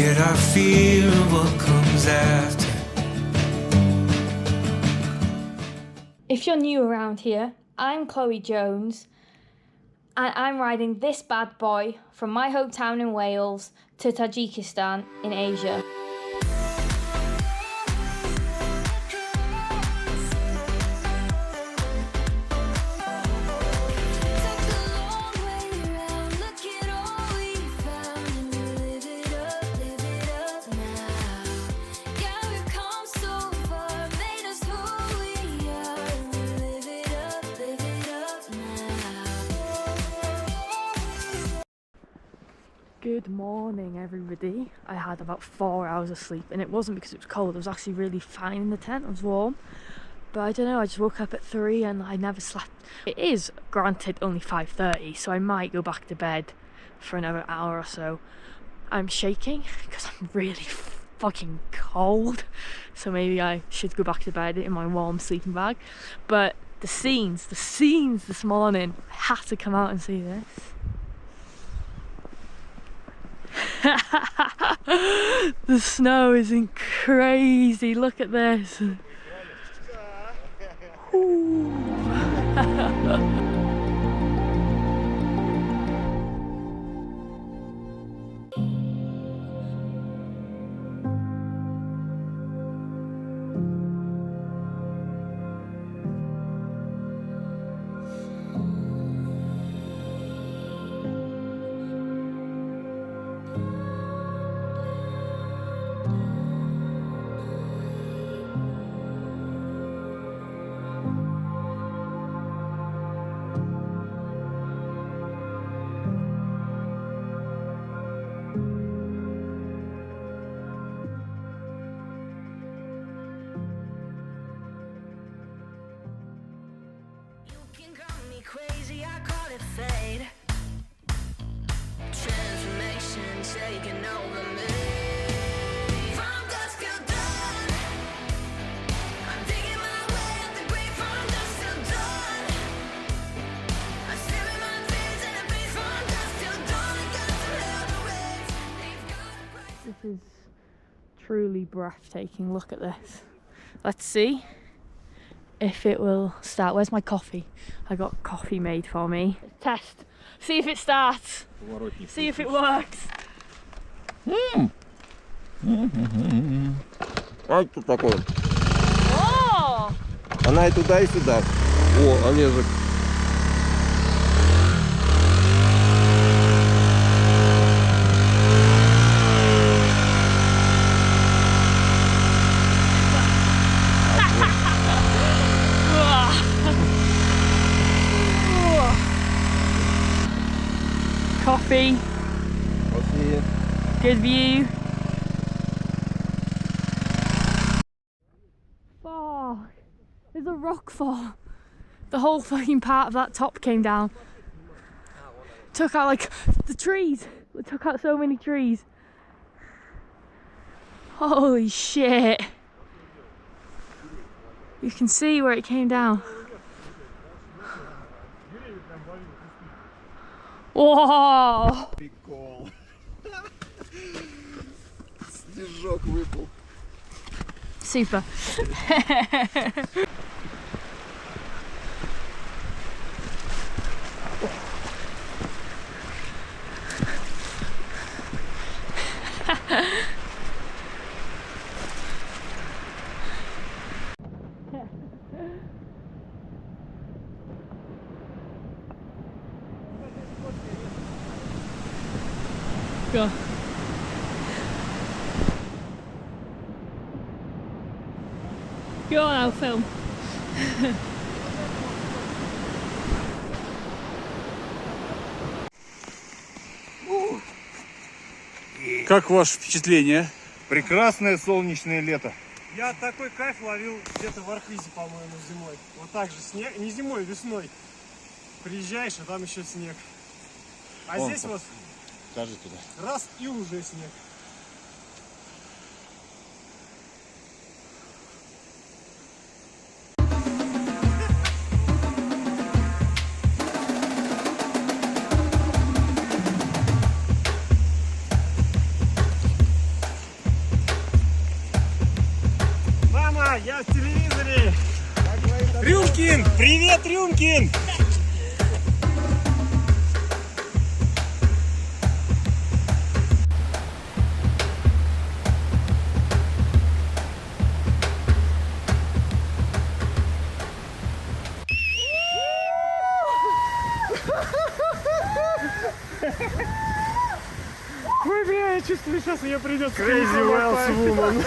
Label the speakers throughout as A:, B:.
A: Scared I fear what comes after.
B: If you're new around here, I'm Chloe Jones, and I'm riding this bad boy from my hometown in Wales to Tajikistan in Asia. Good morning everybody. I had about 4 hours of sleep and it wasn't because it was cold, it was actually really fine in the tent, it was warm. But I don't know, I just woke up at 3 and I never slept. It is granted only 5:30, so I might go back to bed for another hour or so. I'm shaking because I'm really fucking cold, so maybe I should go back to bed in my warm sleeping bag. But the scenes this morning, I had to come out and see this. The snow isn't crazy, look at this.
C: Crazy, I call it fate. Transformation taking over me. From dusk till dawn, I'm digging my way up the grave. From dusk till dawn, I'm staring my fears in the face. From dusk till dawn, I got to hell to raise.
B: This is truly breathtaking, look at this. Let's see if it will start. Where's my coffee? I got coffee made for me. Test. See if it starts. See if it works.
D: А что такое?
B: О!
D: Она и туда, и сюда. О, Олежек.
B: Coffee. Good view. Fuck. There's a rock fall. The whole fucking part of that top came down. Took out like the trees. It took out so many trees. Holy shit. You can see where it came down. Whoa!
D: Прикол. Снежок выпал.
B: Super. Go. Go on, I'll film.
E: Как ваше впечатление?
F: Прекрасное солнечное лето.
G: Я такой кайф ловил где-то в Архизе, по-моему, зимой. Вот так же снег, не зимой, весной. Приезжаешь, а там еще снег. А здесь вот
F: Скажи туда.
G: раз и уже снег. Я в телевизоре. Рюмкин! Привет, Рюмкин! Ой, бля, я чувствую, сейчас мне придется Crazy Wells Woman.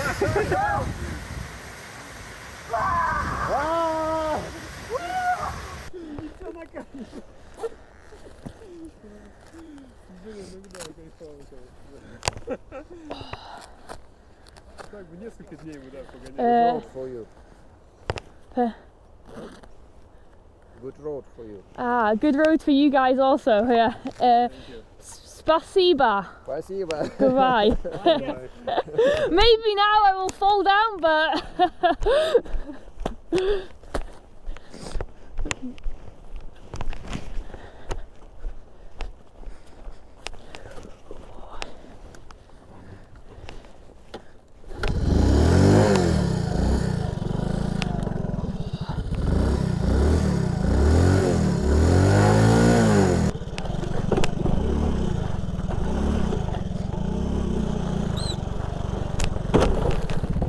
G: Так бы несколько дней мы, да, погоняли.
D: Road for you. Good road for you.
B: Ah, good road for you guys also. Yeah. Spasiba.
D: Спасибо.
B: Goodbye. Maybe now I will fall down, but.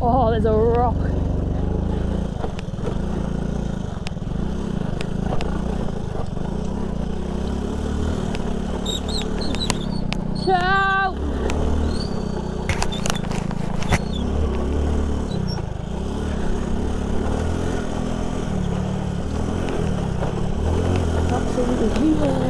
B: Oh, there's a rock. Ciao! Absolutely here.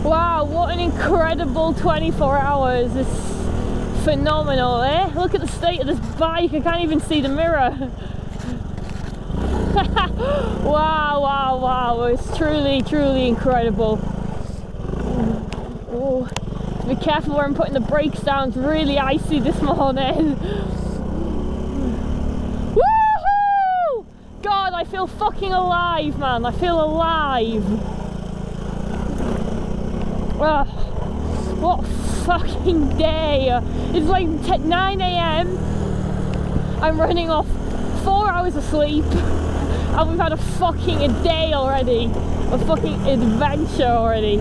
B: Wow, what an incredible 24 hours. It's phenomenal, eh? Look at the state of this bike, I can't even see the mirror. Wow, wow, wow, it's truly, truly incredible. Oh, be careful where I'm putting the brakes down, it's really icy this morning. Woohoo! God, I feel fucking alive, man, I feel alive. Oh, what a fucking day. It's like 9 AM. I'm running off 4 hours of sleep and we've had a day already. A fucking adventure already.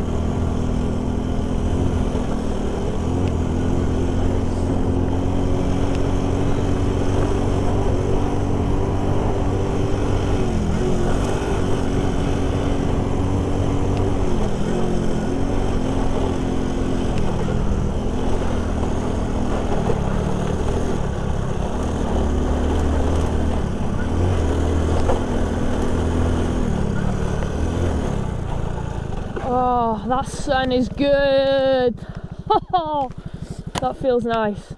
B: Oh, that sun is good. Oh, that feels nice.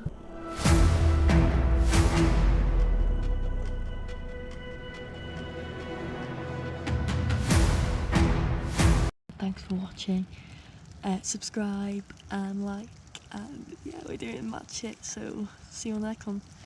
B: Thanks for watching. Subscribe and like, and yeah, we're doing mad shit, so see you on the next one.